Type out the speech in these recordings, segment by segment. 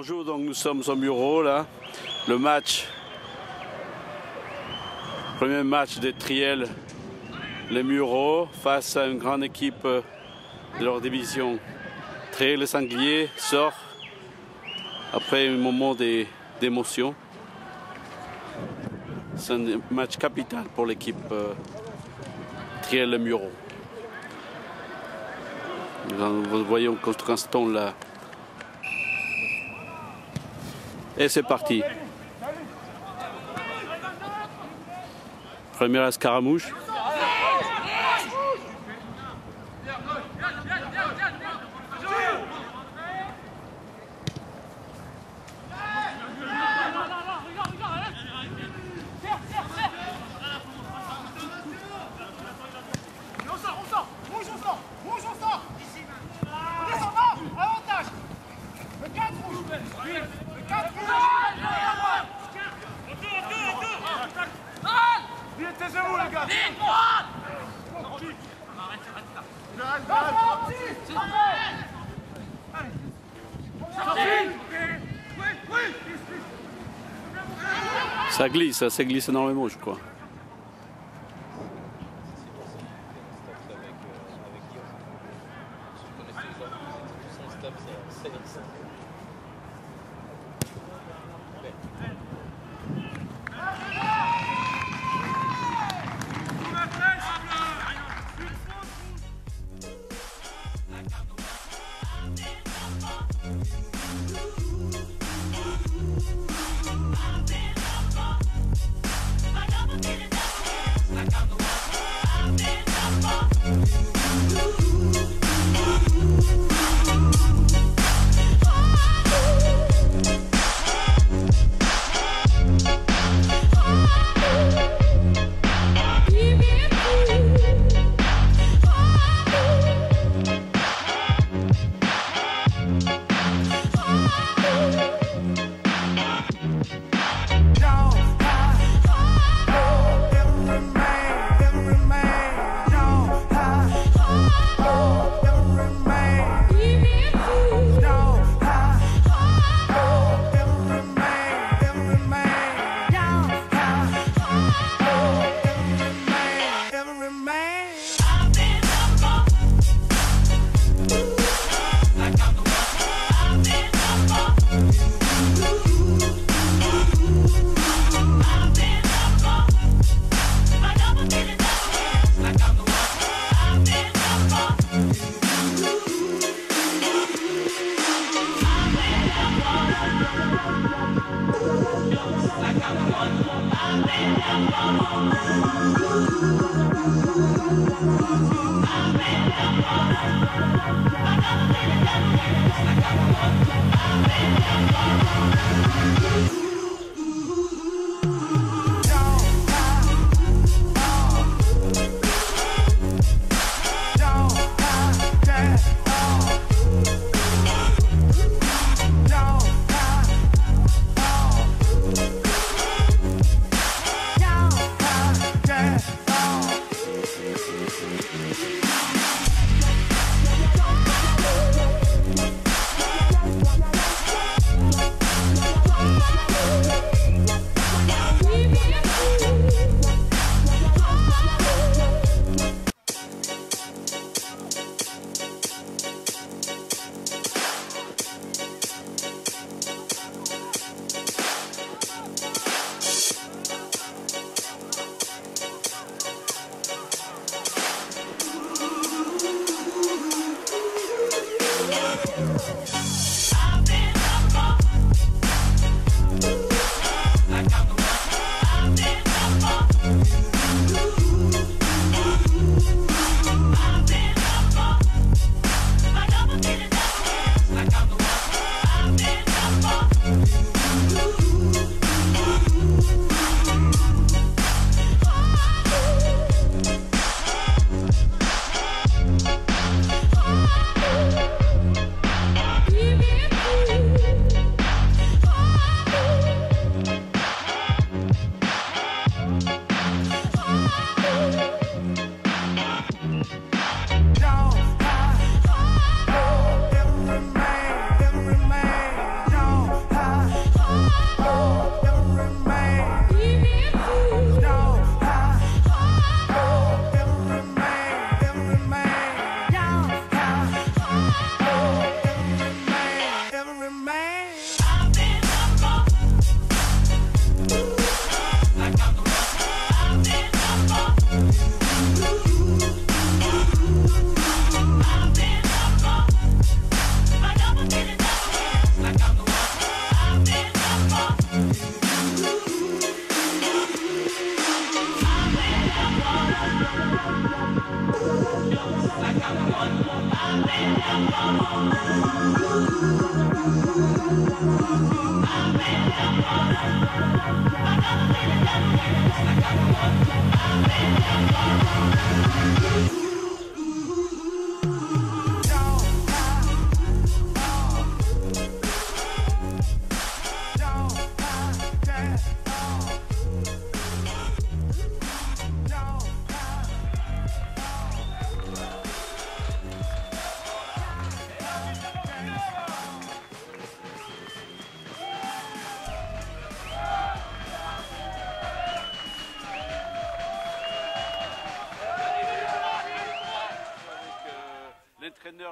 Bonjour, donc nous sommes au Mureaux là. Le premier match des Triel, les Mureaux, face à une grande équipe de leur division. Triel le Sanglier sort après un moment d'émotion. C'est un match capital pour l'équipe Triel les Mureaux. Nous voyons Constant là. Et c'est parti. Première escaramouche. Ça glisse énormément, je crois.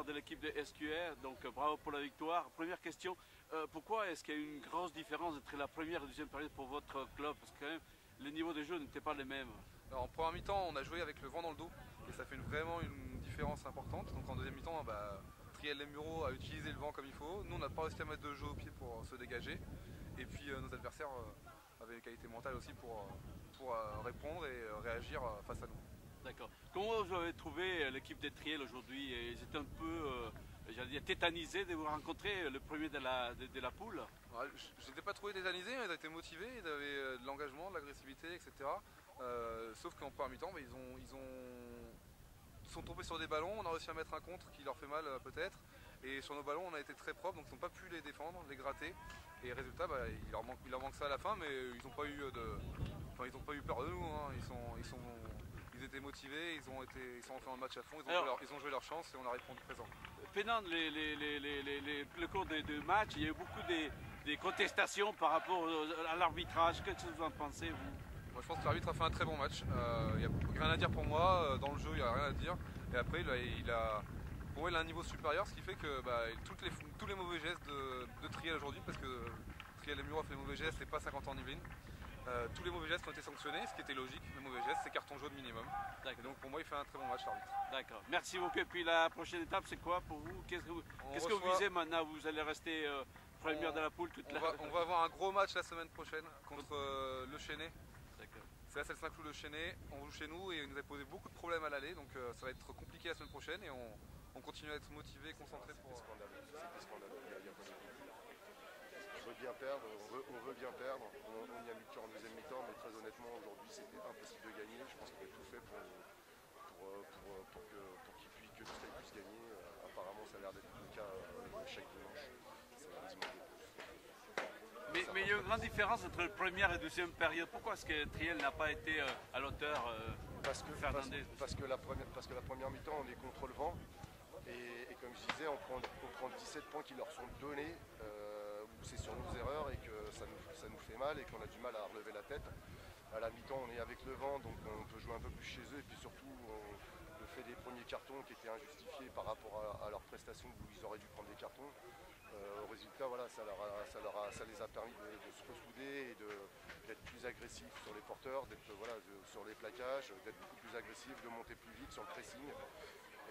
de l'équipe de SQR, donc bravo pour la victoire. Première question, pourquoi est-ce qu'il y a une grosse différence entre la première et la deuxième période pour votre club? Parce que quand même, les niveaux de jeu n'étaient pas les mêmes. Alors, en première mi-temps, on a joué avec le vent dans le dos et ça fait vraiment une différence importante. Donc en deuxième mi-temps, Triel Les Mureaux a utilisé le vent comme il faut. Nous, on n'a pas réussi à mettre de jeu au pied pour se dégager. Et puis nos adversaires avaient les qualités mentales aussi pour répondre et réagir face à nous. D'accord. Comment vous avez trouvé l'équipe de Triel aujourd'hui? Ils étaient un peu, j'allais dire, tétanisés de vous rencontrer, le premier de la poule. Ouais, je n'étais pas trouvé tétanisé, mais ils étaient motivés, ils avaient de l'engagement, de l'agressivité, etc. Sauf qu'en première mi-temps, ils sont tombés sur des ballons, on a réussi à mettre un contre qui leur fait mal peut-être. Et sur nos ballons, on a été très propres, donc ils n'ont pas pu les défendre, les gratter. Et résultat, il leur manque ça à la fin, mais ils n'ont pas eu peur de nous. Hein. Ils étaient motivés, ils sont entrés dans le match à fond, ils ont joué leur chance et on a répondu présent. Pendant le cours de match, il y a eu beaucoup de contestations par rapport à l'arbitrage. Qu'est-ce que vous en pensez, vous? Moi, je pense que l'arbitre a fait un très bon match. Il n'y a rien à dire pour moi. Dans le jeu, il n'y a rien à dire. Et après, pour moi, il a un niveau supérieur, ce qui fait que tous les mauvais gestes de Triel aujourd'hui, parce que Triel Les Mureaux a fait des mauvais gestes et pas 50 ans en Yvelines, tous les mauvais gestes ont été sanctionnés, ce qui était logique. Les mauvais gestes, c'est carton jaune minimum. Et donc pour moi, il fait un très bon match, l'arbitre. D'accord. Merci beaucoup. Et puis la prochaine étape, c'est quoi pour vous? Qu'est-ce que vous visez maintenant? Vous allez rester première de la poule toute la... On va avoir un gros match la semaine prochaine contre Le Chesnay. C'est la Saint-Cloud Le Chesnay, on joue chez nous et il nous a posé beaucoup de problèmes à l'aller, donc ça va être compliqué la semaine prochaine et on continue à être motivé et concentré pour... C'était scandaleux, il y a pas de doute. On veut bien perdre, on veut bien perdre, on y a mis le en deuxième mi-temps, mais très honnêtement aujourd'hui c'était impossible de gagner. Je pense qu'on a tout fait pour que Dusteil puisse gagner. Apparemment ça a l'air d'être le cas chaque dimanche. C'est malheureusement mais il y a une grande différence entre la première et la deuxième période. Pourquoi est-ce que Triel n'a pas été à l'auteur parce que la première mi-temps, on est contre le vent. Et comme je disais, on prend 17 points qui leur sont donnés, où c'est sur nos erreurs et que ça nous fait mal et qu'on a du mal à relever la tête. À la mi-temps, on est avec le vent, donc on peut jouer un peu plus chez eux. Et puis surtout, le fait des premiers cartons qui étaient injustifiés par rapport à leurs prestations où ils auraient dû prendre des cartons. Au résultat, voilà, ça les a permis de se ressouder et d'être plus agressifs sur les porteurs, d'être sur les plaquages, d'être beaucoup plus agressifs, de monter plus vite sur le pressing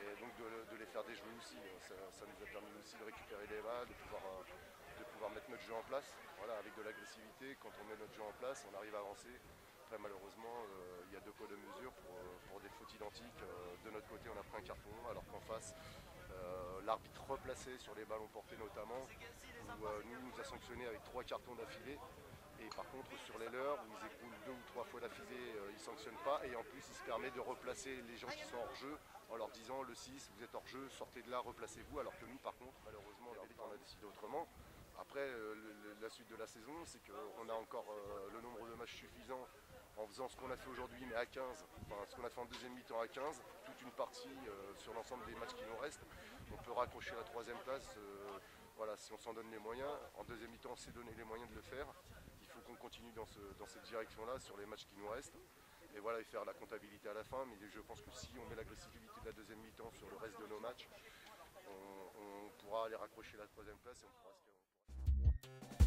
et donc de les faire déjouer aussi. Ça nous a permis aussi de récupérer des balles, de pouvoir mettre notre jeu en place. Voilà, avec de l'agressivité, quand on met notre jeu en place, on arrive à avancer. Après, malheureusement, il y a deux poids deux mesures pour des fautes identiques. De notre côté, on a pris un carton, alors qu'en face, l'arbitre replacé sur les ballons portés notamment, où nous a sanctionné avec 3 cartons d'affilée. Et par contre, sur les leurs, où ils écoulent 2 ou 3 fois d'affilée, ils ne sanctionnent pas. Et en plus, il se permet de replacer les gens qui sont hors jeu en leur disant le 6, vous êtes hors jeu, sortez de là, replacez-vous. Alors que nous, par contre, malheureusement, l'arbitre en a décidé autrement. Après, la suite de la saison, c'est qu'on a encore le nombre de matchs suffisant en faisant ce qu'on a fait aujourd'hui, mais à 15, enfin ce qu'on a fait en deuxième mi-temps à 15, toute une partie sur l'ensemble des matchs qui nous restent. On peut raccrocher la 3e place, voilà, si on s'en donne les moyens. En deuxième mi-temps, on s'est donné les moyens de le faire. Il faut qu'on continue dans cette direction-là sur les matchs qui nous restent. Et voilà, et faire la comptabilité à la fin. Mais je pense que si on met l'agressivité de la deuxième mi-temps sur le reste de nos matchs, on pourra aller raccrocher la 3e place et on pourra se